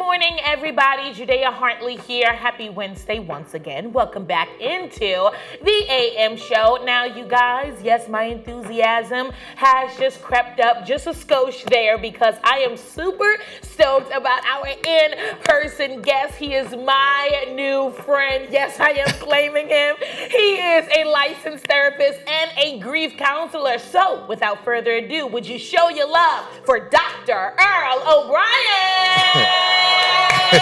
morning, everybody. Judea Hartley here. Happy Wednesday once again. Welcome back into the AM show. Now, you guys, yes, my enthusiasm has just crept up just a skosh there because I am super stoked about our in-person guest. He is my new friend. Yes, I am claiming him. He is a licensed therapist and a grief counselor. So, without further ado, would you show your love for Dr. Earl O'Brien? Good,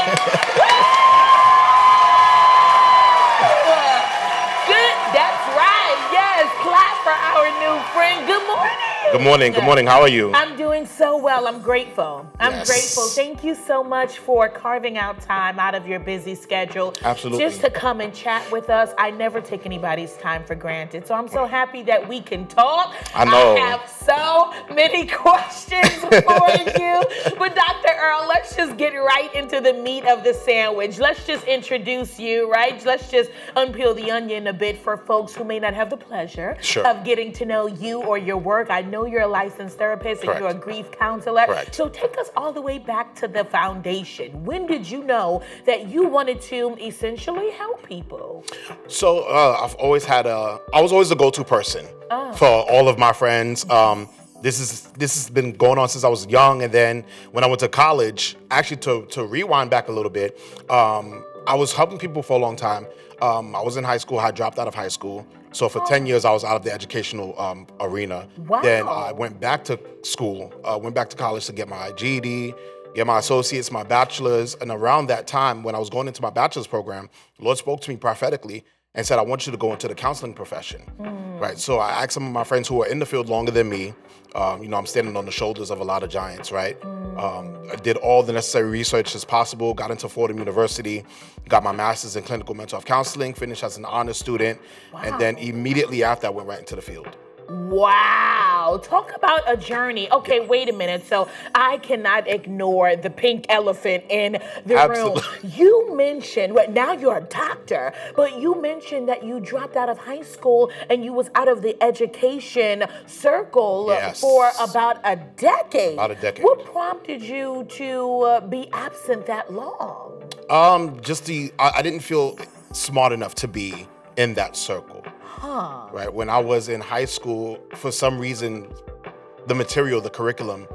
that's right. Yes, clap for our new friend. Good morning. Good morning. Good morning. How are you? I'm doing so well. I'm grateful. I'm grateful. Thank you so much for carving out time out of your busy schedule. Absolutely. Just to come and chat with us. I never take anybody's time for granted. So I'm so happy that we can talk. I know. I have so many questions for you. But Dr. Earl, let's just get right into the meat of the sandwich. Let's just introduce you, right? Let's just unpeel the onion a bit for folks who may not have the pleasure of getting to know you or your work. I know you're a licensed therapist and you're a grief counselor. So take us all the way back to the foundation. When did you know that you wanted to essentially help people? So I've always had I was always the go-to person for all of my friends. This has been going on since I was young, and then when I went to college, actually to rewind back a little bit, I was helping people for a long time. I was in high school. I dropped out of high school. So for 10 years, I was out of the educational arena. Wow. Then I went back to school, went back to college to get my GED, get my associates, my bachelor's. And around that time, when I was going into my bachelor's program, the Lord spoke to me prophetically and said, I want you to go into the counseling profession, right? So I asked some of my friends who are in the field longer than me. I'm standing on the shoulders of a lot of giants, right? I did all the necessary research as possible, got into Fordham University, got my master's in clinical mental health counseling, finished as an honors student, and then immediately after I went right into the field. Wow. Talk about a journey. Okay, wait a minute. So I cannot ignore the pink elephant in the room. You mentioned, now you're a doctor, but you mentioned that you dropped out of high school and you was out of the education circle for about a decade. About a decade. What prompted you to be absent that long? I didn't feel smart enough to be in that circle. Right. When I was in high school, for some reason, the material, the curriculum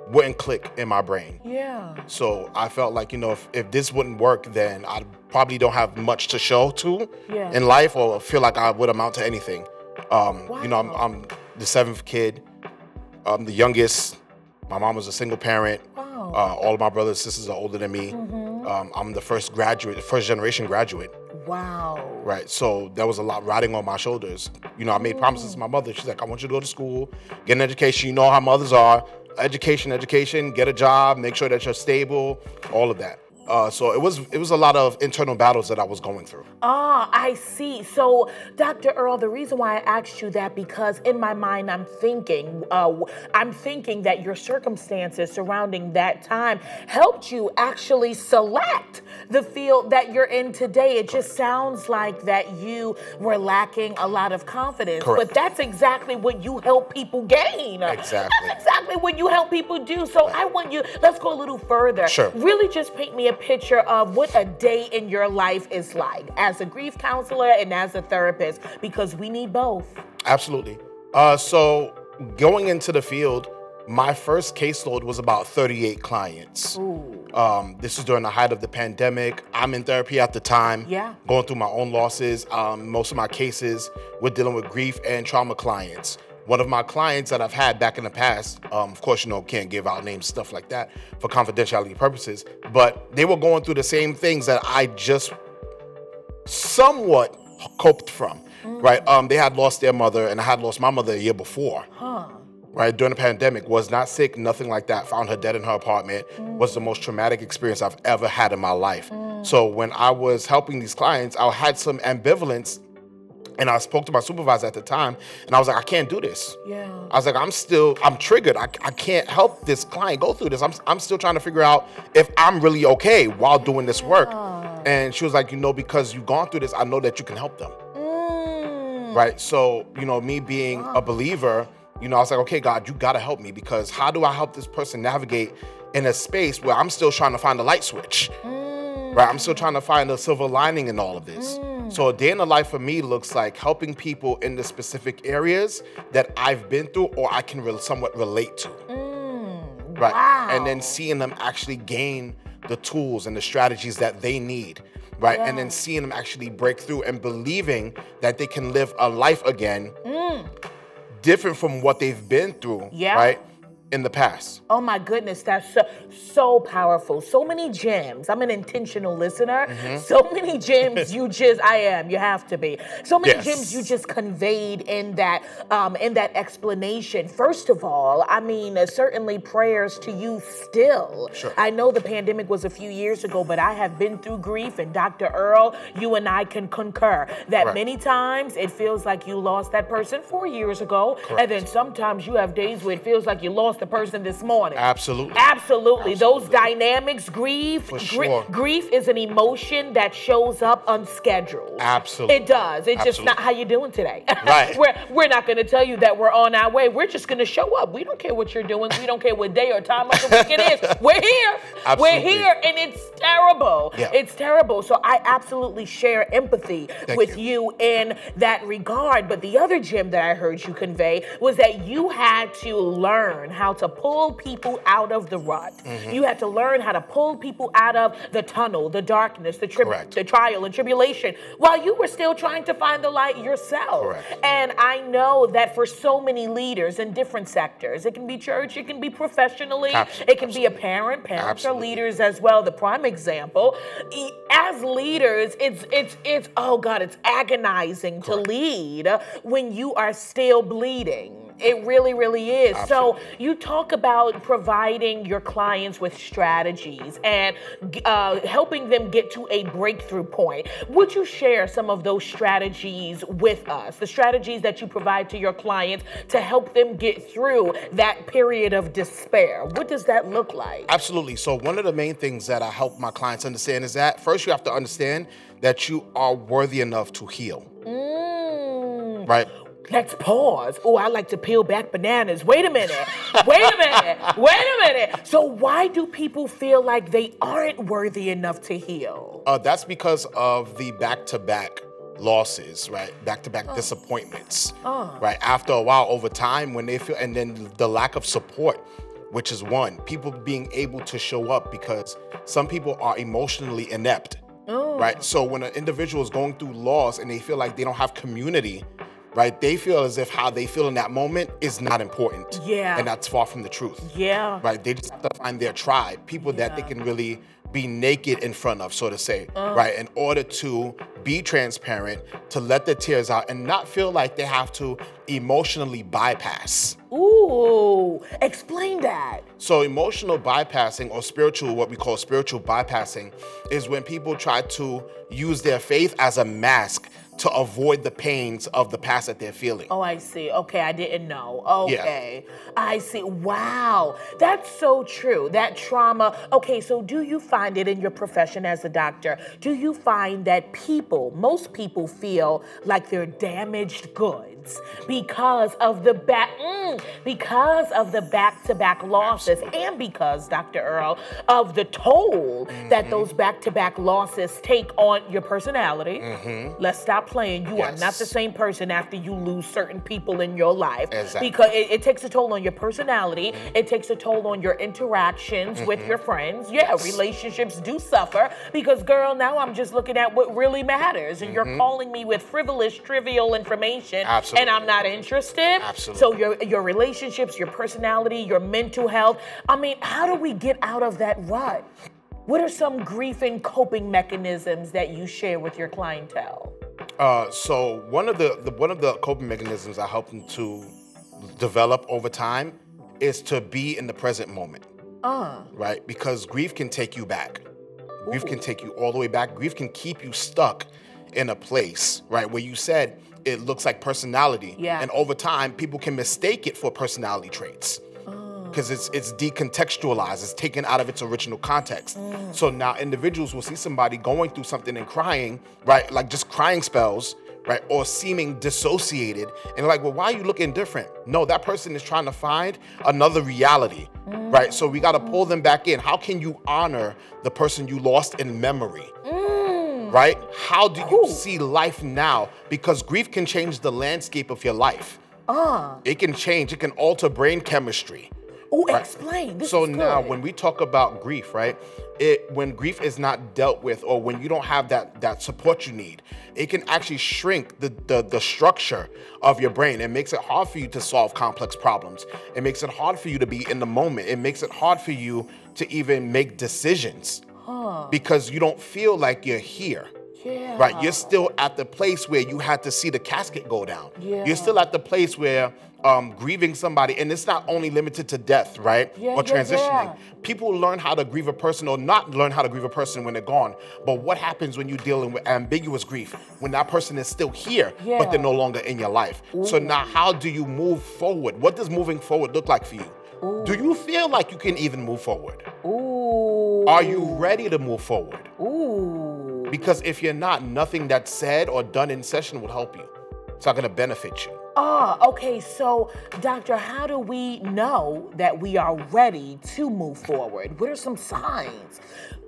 wouldn't click in my brain. Yeah. So I felt like, if this wouldn't work, then I probably don't have much to show to in life or feel like I would amount to anything. I'm the seventh kid. I'm the youngest. My mom was a single parent. All of my brothers and sisters are older than me. I'm the first generation graduate. Wow. Right. So there was a lot riding on my shoulders. I made promises to my mother. She's like, I want you to go to school, get an education. You know how mothers are. Education, get a job, make sure that you're stable, all of that. So it was a lot of internal battles that I was going through. I see. So, Dr. Earl, the reason why I asked you that, because in my mind, I'm thinking that your circumstances surrounding that time helped you actually select the field that you're in today. It just sounds like that you were lacking a lot of confidence. Correct. But that's exactly what you help people gain. Exactly. That's exactly what you help people do. So I want you, let's go a little further. Sure. Really just paint me a picture of what a day in your life is like as a grief counselor and as a therapist, because we need both. Absolutely. So going into the field, my first caseload was about 38 clients. This is during the height of the pandemic. I'm in therapy at the time, going through my own losses. Most of my cases were dealing with grief and trauma clients. One of my clients that I've had back in the past, of course, can't give out names, stuff like that for confidentiality purposes, but they were going through the same things that I just somewhat coped from, right? They had lost their mother and I had lost my mother a year before, right? During the pandemic, was not sick, nothing like that. Found her dead in her apartment. Was the most traumatic experience I've ever had in my life. So when I was helping these clients, I had some ambivalence. And I spoke to my supervisor at the time, and I was like, I can't do this. I was like, I'm triggered. I can't help this client go through this. I'm still trying to figure out if I'm really okay while doing this work. And she was like, because you've gone through this, I know that you can help them. Right? So, me being a believer, I was like, okay, God, you got to help me, because how do I help this person navigate in a space where I'm still trying to find a light switch. Right? I'm still trying to find a silver lining in all of this. So a day in the life for me looks like helping people in the specific areas that I've been through or I can somewhat relate to. Right? Wow. And then seeing them actually gain the tools and the strategies that they need. Right? And then seeing them actually break through and believing that they can live a life again different from what they've been through, right? In the past. Oh my goodness, that's so powerful. So many gems. I'm an intentional listener. So many gems you have to be. So many gems you just conveyed in that explanation. First of all, I mean, certainly prayers to you still. Sure. I know the pandemic was a few years ago, but I have been through grief, and Dr. Earl, you and I can concur that many times it feels like you lost that person 4 years ago, and then sometimes you have days where it feels like you lost the person this morning. Absolutely. Those dynamics, grief is an emotion that shows up unscheduled. Absolutely. It does. It's just not how you doing today. Right. We're not going to tell you that we're on our way. We're just going to show up. We don't care what you're doing. We don't care what day or time of the week it is. We're here. We're here, and it's terrible. It's terrible. So I absolutely share empathy with you in that regard. But the other gem that I heard you convey was that you had to learn how to pull people out of the rut. You had to learn how to pull people out of the tunnel, the darkness, the trial and tribulation, while you were still trying to find the light yourself. And I know that for so many leaders in different sectors, it can be church, it can be professionally, it can be a parent. Parents are leaders as well. The prime example. As leaders, it's oh God, it's agonizing to lead when you are still bleeding. It really, really is. So you talk about providing your clients with strategies and helping them get to a breakthrough point. Would you share some of those strategies with us? The strategies that you provide to your clients to help them get through that period of despair. What does that look like? Absolutely. So one of the main things that I help my clients understand is that first you have to understand that you are worthy enough to heal. Right? Let's pause. Oh, I like to peel back bananas. Wait a minute. Wait a minute. So why do people feel like they aren't worthy enough to heal? That's because of the back-to-back losses, right? Back-to-back disappointments, right? After a while, over time, when they feel, and then the lack of support, which is one, people being able to show up because some people are emotionally inept, right? So when an individual is going through loss and they feel like they don't have community, right? They feel as if how they feel in that moment is not important. And that's far from the truth. Right? They just have to find their tribe, people that they can really be naked in front of, so to say, right? In order to be transparent, to let the tears out and not feel like they have to emotionally bypass. Ooh, explain that. So emotional bypassing, or spiritual, what we call spiritual bypassing, is when people try to use their faith as a mask to avoid the pains of the past that they're feeling. Oh, I see. Okay, I didn't know. Okay, I see. Wow, that's so true. That trauma. Okay, so do you find it in your profession as a doctor? Do you find that most people feel like they're damaged goods because of the back-to-back losses, and because, Dr. Earl, of the toll that those back-to-back losses take on your personality? Let's stop playing. You are not the same person after you lose certain people in your life. Because it takes a toll on your personality. It takes a toll on your interactions with your friends. Relationships do suffer because, girl, now I'm just looking at what really matters, and you're calling me with frivolous, trivial information, and I'm not interested. So your relationships, your personality, your mental health. I mean, how do we get out of that rut? What are some grief and coping mechanisms that you share with your clientele? So one of the coping mechanisms I help them to develop over time is to be in the present moment. Right? Because grief can take you back. Grief can take you all the way back. Grief can keep you stuck in a place, right, where you said it looks like personality. And over time, people can mistake it for personality traits. Because it's decontextualized, it's taken out of its original context. So now individuals will see somebody going through something and crying, right? Like just crying spells, right? Or seeming dissociated. And like, well, why are you looking different? No, that person is trying to find another reality, right? So we got to pull them back in. How can you honor the person you lost in memory? Right? How do you see life now? Because grief can change the landscape of your life. It can change. It can alter brain chemistry. Oh, right? Explain. This so is now, good. when we talk about grief, right? When grief is not dealt with, or when you don't have that support you need, it can actually shrink the structure of your brain. It makes it hard for you to solve complex problems. It makes it hard for you to be in the moment. It makes it hard for you to even make decisions. Because you don't feel like you're here, right? You're still at the place where you had to see the casket go down. You're still at the place where grieving somebody, and it's not only limited to death, right? Or transitioning. People learn how to grieve a person or not learn how to grieve a person when they're gone. But what happens when you're dealing with ambiguous grief? When that person is still here, but they're no longer in your life. So now how do you move forward? What does moving forward look like for you? Do you feel like you can even move forward? Are you ready to move forward? Because if you're not, nothing that's said or done in session will help you. It's not going to benefit you. Okay. So, doctor, how do we know that we are ready to move forward? What are some signs?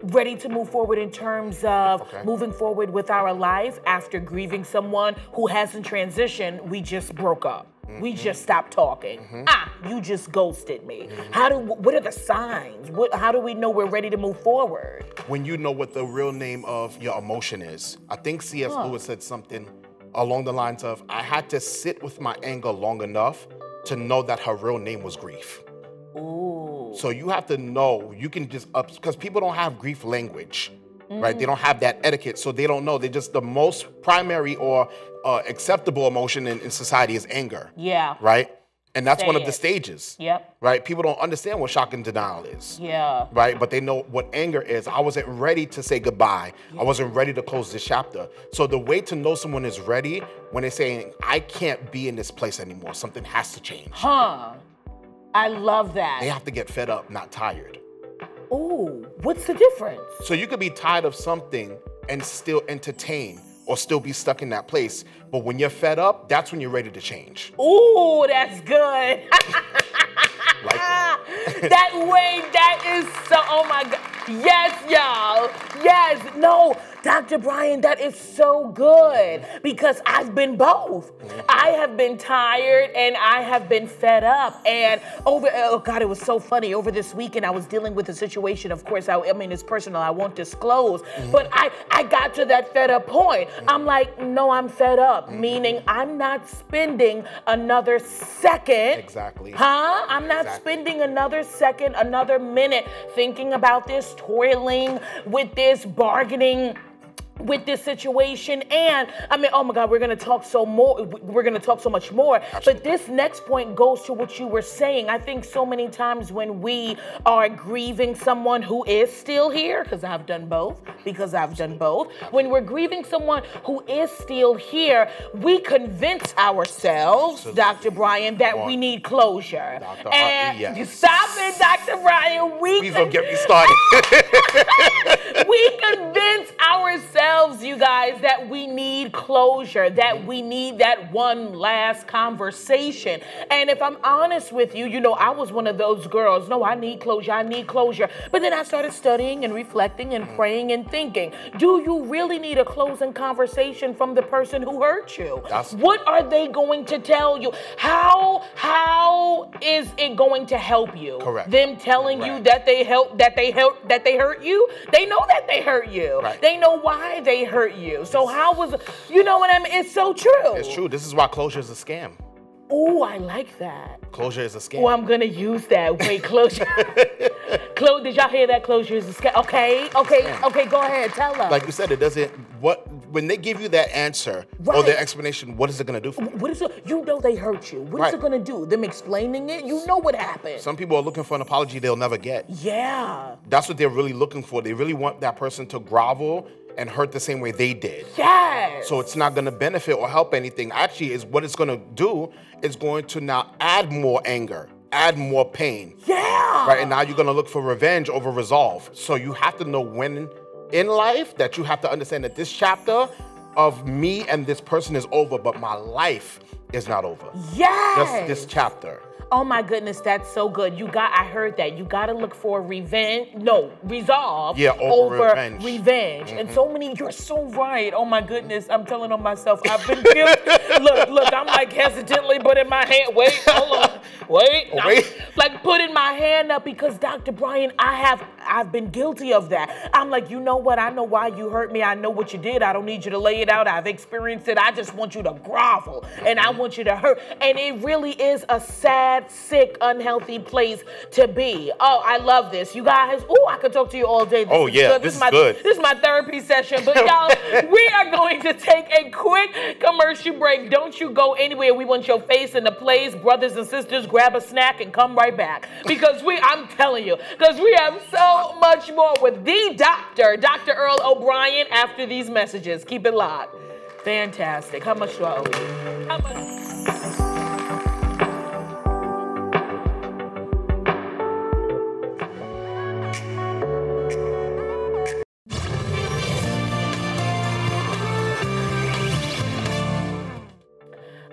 Ready to move forward in terms of moving forward with our life after grieving someone who hasn't transitioned, we just broke up. We just stopped talking. You just ghosted me. What are the signs? How do we know we're ready to move forward? When you know what the real name of your emotion is. I think C.S. Lewis said something along the lines of, I had to sit with my anger long enough to know that her real name was grief. So you have to know, you can just, because people don't have grief language. Right? They don't have that etiquette, so they don't know. They're just the most primary or acceptable emotion in society is anger. Right? And that's one of the stages. Right? People don't understand what shock and denial is. Right? But they know what anger is. I wasn't ready to say goodbye. I wasn't ready to close this chapter. So the way to know someone is ready when they're saying, I can't be in this place anymore. Something has to change. I love that. They have to get fed up, not tired. What's the difference? So you could be tired of something and still entertain or still be stuck in that place. But when you're fed up, that's when you're ready to change. That's good. That is so, oh my God. Yes, y'all. Yes, no. Dr. Brian, that is so good because I've been both. I have been tired and I have been fed up. And oh God, it was so funny. Over this weekend, I was dealing with a situation. Of course, I mean, it's personal. I won't disclose. But I got to that fed up point. I'm like, no, I'm fed up. Meaning I'm not spending another second. I'm not spending another second, another minute thinking about this, toiling with this, bargaining with this situation. And I mean, oh my God, we're going to talk so much more. But this next point goes to what you were saying. I think so many times when we are grieving someone who is still here, because I've done both, when we're grieving someone who is still here, we convince ourselves, Dr. Brian, that we need closure. And stop it, Dr. Brian. Please don't get me started. We convince ourselves, you guys, that we need closure, that we need that one last conversation. And if I'm honest with you, I was one of those girls. No, I need closure. But then I started studying and reflecting and praying and thinking, do you really need a closing conversation from the person who hurt you? What are they going to tell you? How is it going to help you? Them telling you that they hurt you? They know that they hurt you. They know why they hurt you. So how was, you know what I mean? It's so true. It's true. This is why closure is a scam. Oh, I like that. Closure is a scam. Oh, I'm going to use that. Wait, closure. Did y'all hear that? Closure is a scam. Okay, go ahead. Tell us. Like you said, when they give you that answer or their explanation, what is it going to do for you? You know they hurt you. What is it going to do? Them explaining it? You know what happened. Some people are looking for an apology they'll never get. Yeah. That's what they're really looking for. They really want that person to grovel and hurt the same way they did. Yes. So it's not going to benefit or help anything. Actually, is what it's going to do is going to now add more anger, add more pain. Yeah. Right? And now you're going to look for revenge over resolve. So you have to know when in life that you have to understand that this chapter of me and this person is over, but my life is not over. Yes. Just this chapter. Oh my goodness, that's so good. I heard that. You got to look for resolve over revenge. And so many, you're so right. Oh my goodness, I'm telling on myself, I've been guilty. look, I'm like hesitantly putting my hand, wait, hold on, wait. Like putting my hand up because Dr. Brian, I've been guilty of that. I'm like, you know what? I know why you hurt me. I know what you did. I don't need you to lay it out. I've experienced it. I just want you to grovel and I want you to hurt. And it really is a sad, sick, unhealthy place to be. Oh, I love this. You guys, I could talk to you all day. This is good. This is my therapy session. But y'all, we are going to take a quick commercial break. Don't you go anywhere. We want your face in the place. Brothers and sisters, grab a snack and come right back. Because I'm telling you, because we have so much more with the doctor, Dr. Earl O'Brien, after these messages. Keep it locked. Fantastic. How much do I owe you? How much?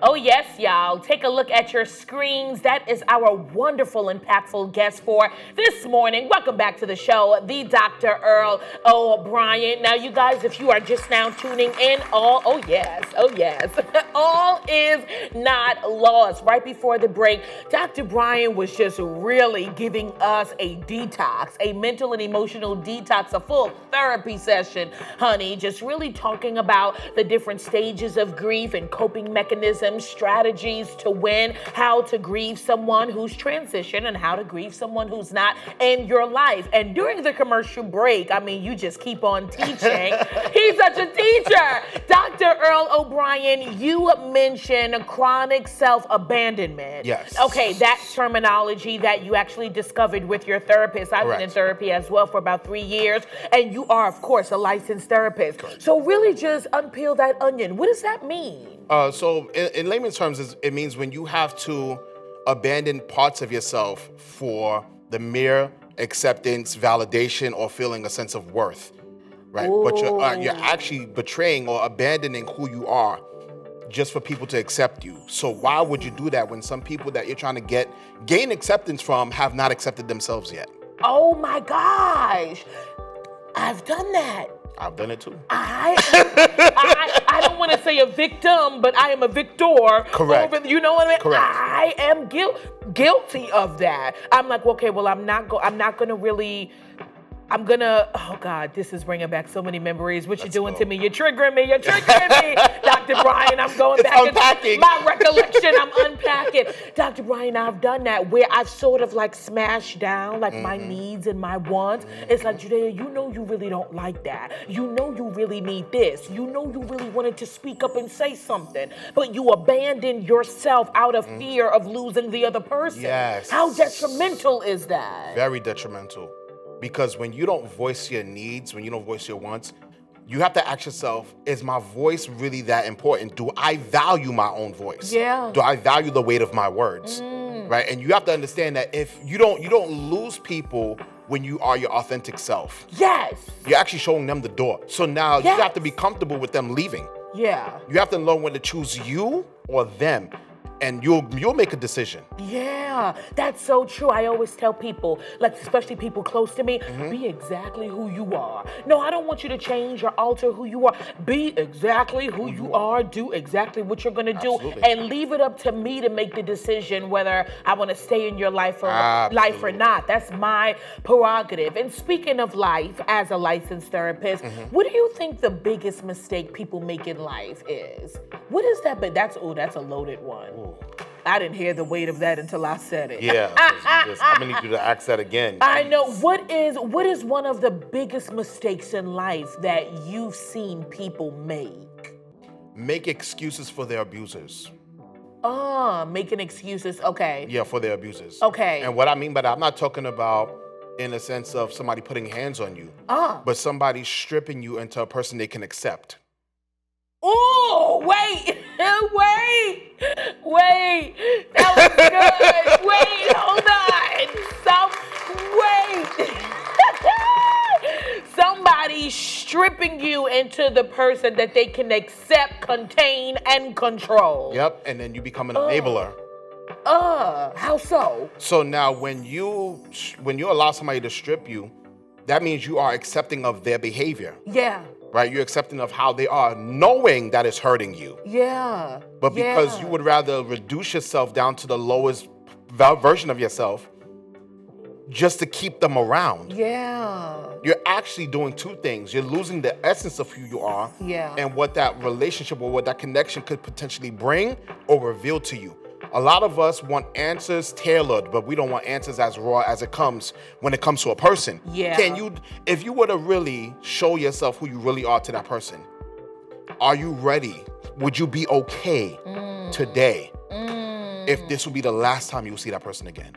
Oh yes, y'all. Take a look at your screens. That is our wonderful, impactful guest for this morning. Welcome back to the show, the Dr. Earl O'Brien. Now, you guys, if you are just now tuning in, oh yes, all is not lost. Right before the break, Dr. Brian was just really giving us a detox, a mental and emotional detox, a full therapy session, honey. Just really talking about the different stages of grief and coping mechanisms, strategies to win, how to grieve someone who's transitioned and how to grieve someone who's not in your life. And during the commercial break, I mean, you just keep on teaching. He's such a teacher. Dr. Earl O'Brien, you mentioned chronic self-abandonment. Yes. Okay, that terminology that you actually discovered with your therapist. I've been in therapy as well for about 3 years, and you are, of course, a licensed therapist. Correct. So really just unpeel that onion. What does that mean? So in layman's terms, it means when you have to abandon parts of yourself for the mere acceptance, validation, or feeling a sense of worth, right? Ooh. But you're actually betraying or abandoning who you are just for people to accept you. So why would you do that when some people that you're trying to gain acceptance from have not accepted themselves yet? Oh my gosh, I've done that. I've done it too. I don't want to say a victim, but I am a victor. Correct. You know what I mean? Correct. I am guilty of that. I'm like, okay, well, I'm not gonna really. I'm gonna, oh God, this is bringing back so many memories. What you doing to me? You're triggering me. Dr. Brian, I'm going back unpacking. into my recollection. I'm unpacking. Dr. Brian, I've done that where I've sort of like smashed down like my needs and my wants. It's like, Judea, you know you really don't like that. You know you really need this. You know you really wanted to speak up and say something, but you abandoned yourself out of fear of losing the other person. Yes. How detrimental is that? Very detrimental. Because when you don't voice your needs, when you don't voice your wants, you have to ask yourself, is my voice really that important? Do I value my own voice? Yeah. Do I value the weight of my words? Right? And you have to understand that if you don't lose people when you are your authentic self. Yes. You're actually showing them the door. So now you have to be comfortable with them leaving. Yeah. You have to learn when to choose you or them. And you'll make a decision. Yeah, that's so true. I always tell people, like especially people close to me, be exactly who you are. No, I don't want you to change or alter who you are. Be exactly who you are. Do exactly what you're gonna do, and leave it up to me to make the decision whether I want to stay in your life or not. That's my prerogative. And speaking of life, as a licensed therapist, what do you think the biggest mistake people make in life is? What is that? But that's a loaded one. Ooh. I didn't hear the weight of that until I said it. Yeah, I'm gonna need you to ask that again. I know. What is one of the biggest mistakes in life that you've seen people make? Make excuses for their abusers. Making excuses. Okay. Yeah, for their abusers. Okay. And what I mean by that, I'm not talking about in a sense of somebody putting hands on you, but somebody stripping you into a person they can accept. Oh, wait. That was good. Wait, hold on. Somebody stripping you into the person that they can accept, contain, and control. Yep, and then you become an enabler. How so? So now when you allow somebody to strip you, that means you are accepting of their behavior. Yeah. Right? You're accepting of how they are, knowing that it's hurting you. Yeah. But because you would rather reduce yourself down to the lowest version of yourself just to keep them around. Yeah. You're actually doing two things. You're losing the essence of who you are and what that relationship or what that connection could potentially bring or reveal to you. A lot of us want answers tailored, but we don't want answers as raw as it comes when it comes to a person. Yeah. If you were to really show yourself who you really are to that person, are you ready? Would you be okay today if this would be the last time you see that person again?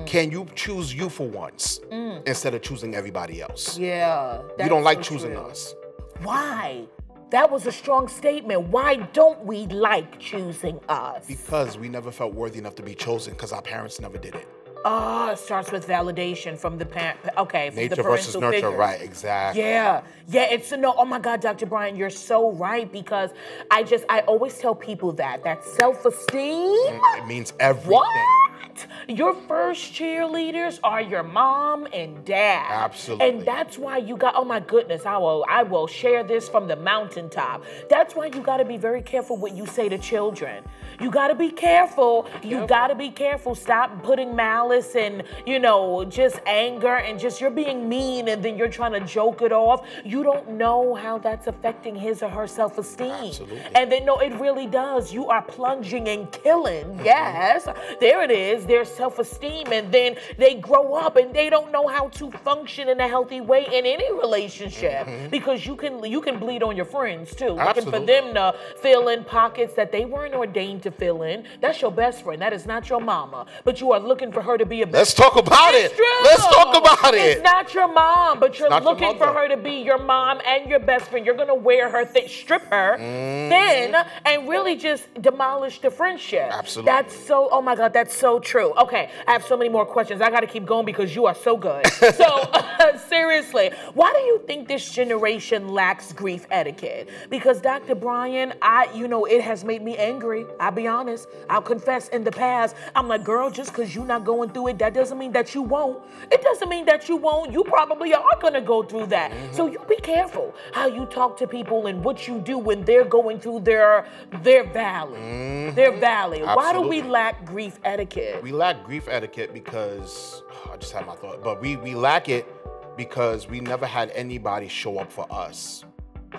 Can you choose you for once instead of choosing everybody else? Yeah. You don't like choosing us. Why? That was a strong statement. Why don't we like choosing us? Because we never felt worthy enough to be chosen because our parents never did it. It starts with validation from the parent. Okay, from nature the versus nurture, figures. right? Exactly. Yeah, it's no. Oh my God, Dr. Brian, you're so right because I always tell people that self-esteem. It means everything. What? Your first cheerleaders are your mom and dad. Absolutely. And that's why you got. Oh my goodness, I will share this from the mountaintop. That's why you got to be very careful what you say to children. You got to be careful. You got to be careful. Stop putting malice and, just anger and just you're being mean and then you're trying to joke it off. You don't know how that's affecting his or her self-esteem. Absolutely. And then, no, it really does. You are plunging and killing. Yes, there it is. Their self-esteem. And then they grow up and they don't know how to function in a healthy way in any relationship because you can bleed on your friends too. Looking for them to fill in pockets that they weren't ordained to fill in. That's your best friend. That is not your mama. But you are looking for her to be a best friend. Let's talk about it. Let's talk about it. It's not your mom, but you're looking for her to be your mom and your best friend. You're going to wear her, strip her thin, and really just demolish the friendship. Absolutely. Oh my God, that's so true. Okay, I have so many more questions. I got to keep going because you are so good. So, seriously, why do you think this generation lacks grief etiquette? Because Dr. Brian, it has made me angry. I'll be honest. I'll confess in the past, I'm like, girl, just because you're not going through it, that doesn't mean that you won't. It doesn't mean that you won't. You probably are going to go through that. So you be careful how you talk to people and what you do when they're going through their valley. Their valley. Absolutely. Why do we lack grief etiquette? We lack grief etiquette because, I just had my thought, but we lack it because we never had anybody show up for us.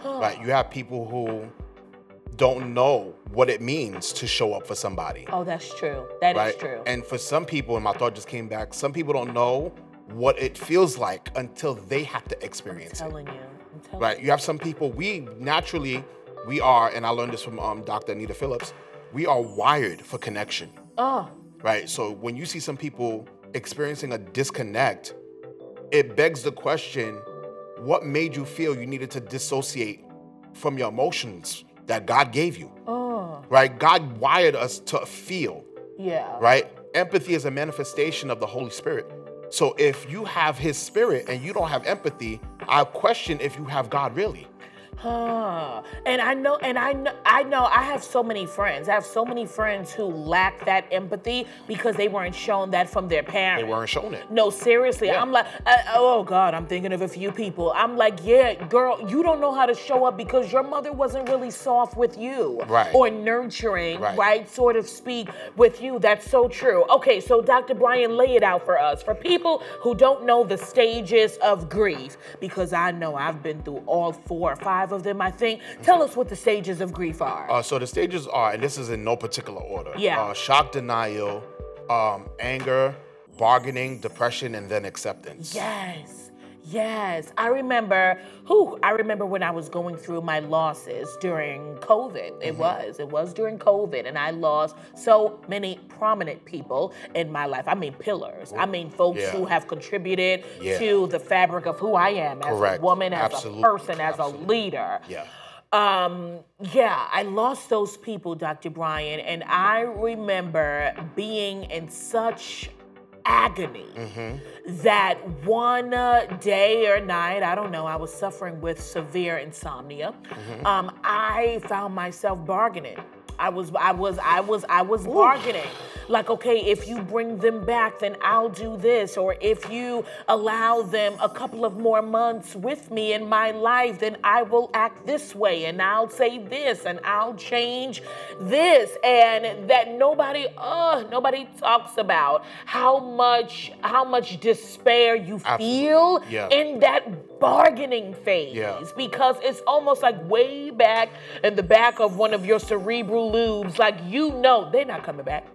Right? You have people who don't know what it means to show up for somebody. Oh, that's true. That is true. And for some people, and my thought just came back, some people don't know what it feels like until they have to experience it. I'm telling you. Right? You have some people, we are, and I learned this from Dr. Anita Phillips, we are wired for connection. Right? So when you see some people experiencing a disconnect, it begs the question, what made you feel you needed to dissociate from your emotions that God gave you? Right? God wired us to feel. Yeah. Right? Empathy is a manifestation of the Holy Spirit. So if you have His Spirit and you don't have empathy, I question if you have God really. And I have so many friends. I have so many friends who lack that empathy because they weren't shown that from their parents. They weren't shown it. No, seriously. Yeah. I'm like, oh God, I'm thinking of a few people. I'm like, yeah, girl, you don't know how to show up because your mother wasn't really soft with you. Right. Or nurturing, right, sort of speak with you. That's so true. Okay, so Dr. Brian, lay it out for us. For people who don't know the stages of grief, because I know I've been through all 4 or 5 of them, I think. Tell us what the stages of grief are. So the stages are, and this is in no particular order. Yeah. Shock, denial, anger, bargaining, depression, and then acceptance. Yes. I remember when I was going through my losses during COVID. It was during COVID, and I lost so many prominent people in my life. I mean, pillars. I mean, folks who have contributed to the fabric of who I am as a woman, as a person, as a leader. I lost those people, Dr. Brian, and I remember being in such agony that one day or night, I don't know, I was suffering with severe insomnia. I found myself bargaining. I was bargaining. Like, okay, if you bring them back, then I'll do this. Or if you allow them a couple of more months with me in my life, then I will act this way and I'll say this and I'll change this. And that nobody talks about how much despair you feel in that bargaining phase. Because it's almost like way back in the back of one of your cerebral lobes, like, you know they're not coming back.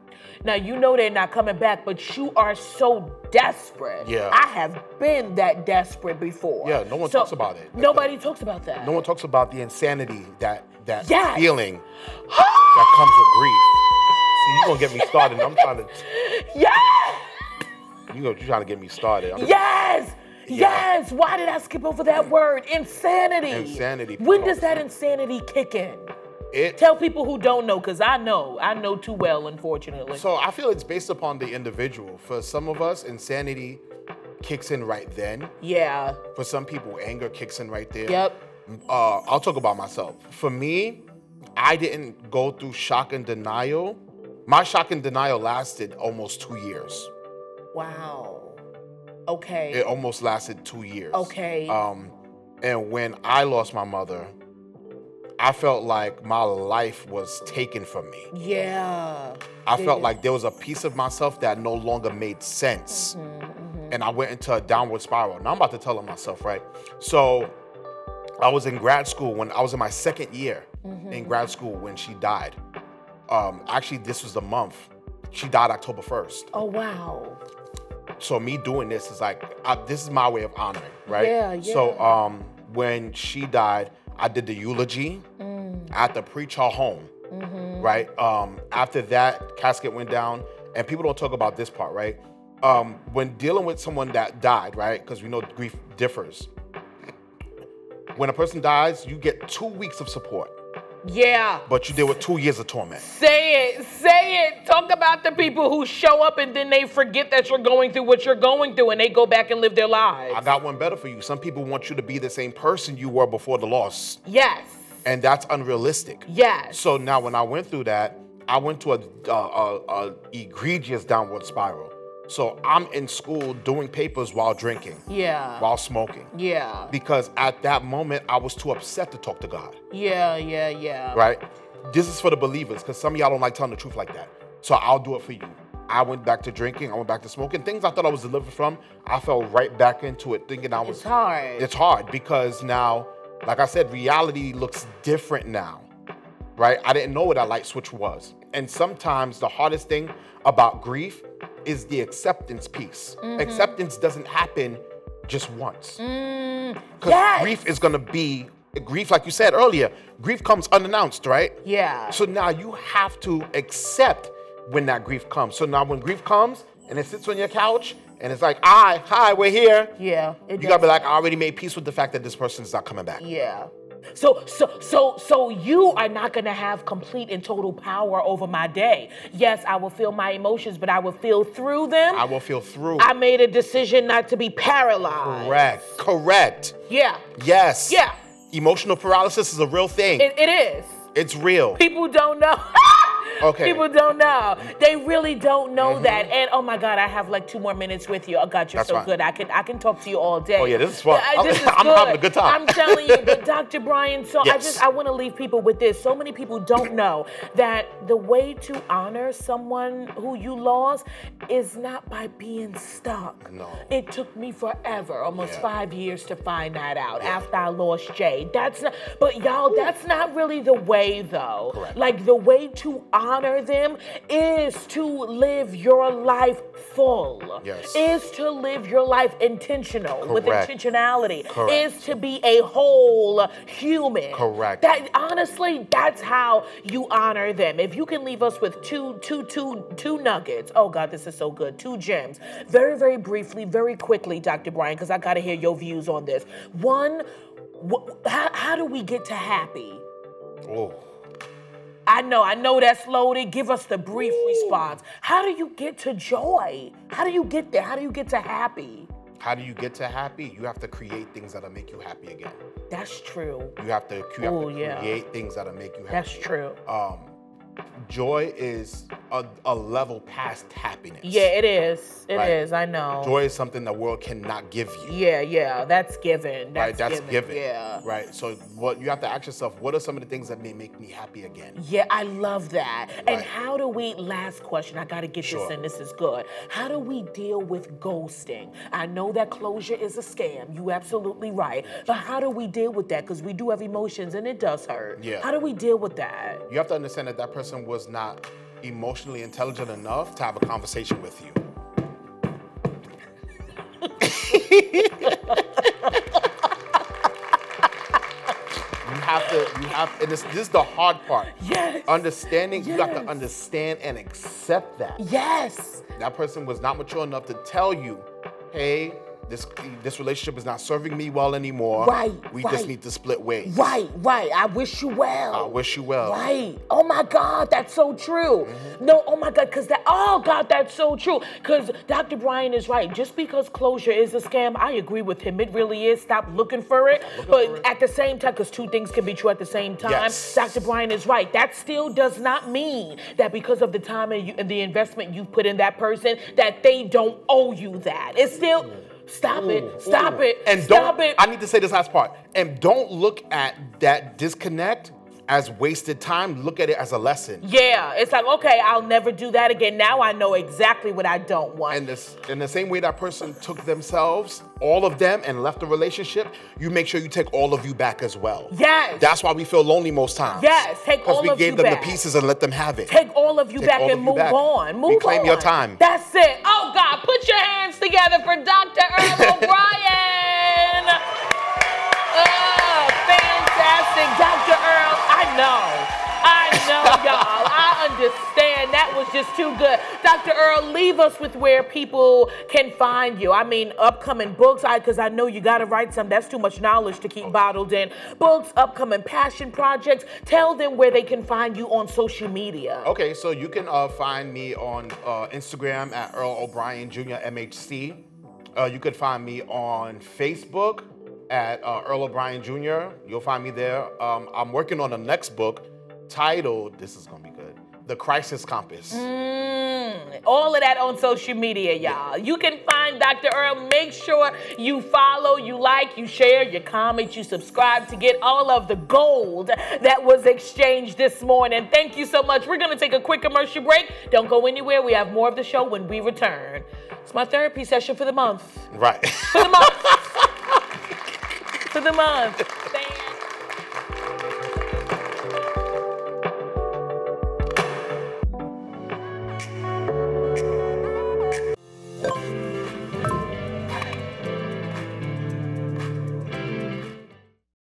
Now, you know they're not coming back, but you are so desperate. I have been that desperate before. No one talks about it. Nobody talks about that. No one talks about the insanity, that feeling that comes with grief. See, you're going to get me started. I'm trying to... You're trying to get me started. Yes! Why did I skip over that word? Insanity. Insanity. When does that insanity kick in? Tell people who don't know, because I know too well, unfortunately. So I feel it's based upon the individual. For some of us, insanity kicks in right then. For some people, anger kicks in right there. I'll talk about myself. For me, I didn't go through shock and denial. My shock and denial lasted almost 2 years. Wow. Okay. It almost lasted 2 years. Okay. And when I lost my mother, I felt like my life was taken from me. I felt like there was a piece of myself that no longer made sense. And I went into a downward spiral. Now I'm about to tell on myself, right? So I was in grad school when I was in my second year in grad school when she died. Actually, this was the month. She died October 1st. Oh, wow. So me doing this is like, this is my way of honoring, right? So when she died, I did the eulogy. I had to preach her home, right? After that, casket went down, and people don't talk about this part, right? When dealing with someone that died, right? Because we know grief differs. When a person dies, you get 2 weeks of support. But you deal with 2 years of torment. Say it. Talk about the people who show up and then they forget that you're going through what you're going through and they go back and live their lives. I got one better for you. Some people want you to be the same person you were before the loss. And that's unrealistic. So now when I went through that, I went to a egregious downward spiral. So I'm in school doing papers while drinking. While smoking. Because at that moment, I was too upset to talk to God. Right? This is for the believers, because some of y'all don't like telling the truth like that. So I'll do it for you. I went back to drinking. I went back to smoking. Things I thought I was delivered from, I fell right back into it, thinking I was... It's hard. It's hard because now, like I said, reality looks different now. Right? I didn't know what that light switch was. And sometimes the hardest thing about grief is the acceptance piece. Acceptance doesn't happen just once. Because grief is going to be, grief, like you said earlier, grief comes unannounced, right? So now you have to accept when that grief comes. So now when grief comes and it sits on your couch and it's like, hi, we're here. You got to be like, I already made peace with the fact that this person is not coming back. So you are not going to have complete and total power over my day. Yes, I will feel my emotions, but I will feel through them. I will feel through. I made a decision not to be paralyzed. Correct. Yes. Emotional paralysis is a real thing. It is. It's real. People don't know. People don't know. They really don't know that. And oh my God, I have like 2 more minutes with you. Oh God, you're so good. I can talk to you all day. Oh yeah, this is fun. I'm having a good time. I'm telling you, but Dr. Brian, so I want to leave people with this. So many people don't know that the way to honor someone who you lost is not by being stuck. No. It took me forever, almost 5 years to find that out after I lost Jay. That's not really the way though. Correct. Like the way to honor them is to live your life full. Is to live your life intentional with intentionality. Is to be a whole human. That honestly, that's how you honor them. If you can leave us with two nuggets. Oh God, this is so good. 2 gems. Very, very briefly, very quickly, Dr. Brian, because I got to hear your views on this. One, how do we get to happy? I know that's loaded. Give us the brief response. How do you get to joy? How do you get there? How do you get to happy? How do you get to happy? You have to create things that'll make you happy again. That's true. You have to create things that'll make you happy. That's true. Joy is a level past happiness. Yeah, it is. It is. I know. Joy is something the world cannot give you. Yeah. That's given. That's given. Yeah. Right. So what you have to ask yourself, what are some of the things that may make me happy again? Yeah, I love that. Right. And how do we, last question, I got to get this in, this is good. How do we deal with ghosting? I know that closure is a scam. You absolutely right. But how do we deal with that? Because we do have emotions and it does hurt. Yeah. How do we deal with that? You have to understand that person was not emotionally intelligent enough to have a conversation with you. You have, and this is the hard part. Yes. Understanding, yes. You got to understand and accept that. Yes. That person was not mature enough to tell you, hey, this relationship is not serving me well anymore. Right. We just need to split ways. Right. I wish you well. I wish you well. Right. Oh my God, that's so true. Mm-hmm. No, oh my God, oh God, that's so true. Because Dr. Brian is right. Just because closure is a scam, I agree with him. It really is. Stop looking for it. At the same time, because two things can be true at the same time, yes. Dr. Brian is right. That still does not mean that because of the time and the investment you've put in that person, that they don't owe you that. It's still... Stop it. And stop it. I need to say this last part. And don't look at that disconnect as wasted time. Look at it as a lesson. Yeah, it's like, okay, I'll never do that again. Now I know exactly what I don't want. And in the same way that person took themselves, all of them, and left the relationship, you make sure you take all of you back as well. Yes. That's why we feel lonely most times. Yes, take all of you back. Because we gave them the pieces and let them have it. Take all of you back and move on. Move on. Reclaim your time. That's it. Oh God, put your hands together for Dr. Earl O'Brien. Fantastic, Dr. Earl. I know, y'all. I understand. That was just too good. Dr. Earl, leave us with where people can find you. I mean, upcoming books, because I know you got to write some. That's too much knowledge to keep bottled in. Books, upcoming passion projects. Tell them where they can find you on social media. Okay, so you can find me on Instagram at Earl O'Brien Jr. MHC. You could find me on Facebook at Earl O'Brien Jr. You'll find me there. I'm working on the next book titled, this is gonna be good, The Crisis Compass. All of that on social media, y'all. You can find Dr. Earl. Make sure you follow, you like, you share, you comment, you subscribe to get all of the gold that was exchanged this morning. Thank you so much. We're gonna take a quick commercial break. Don't go anywhere. We have more of the show when we return. It's my therapy session for the month. Right. For the month. For the month.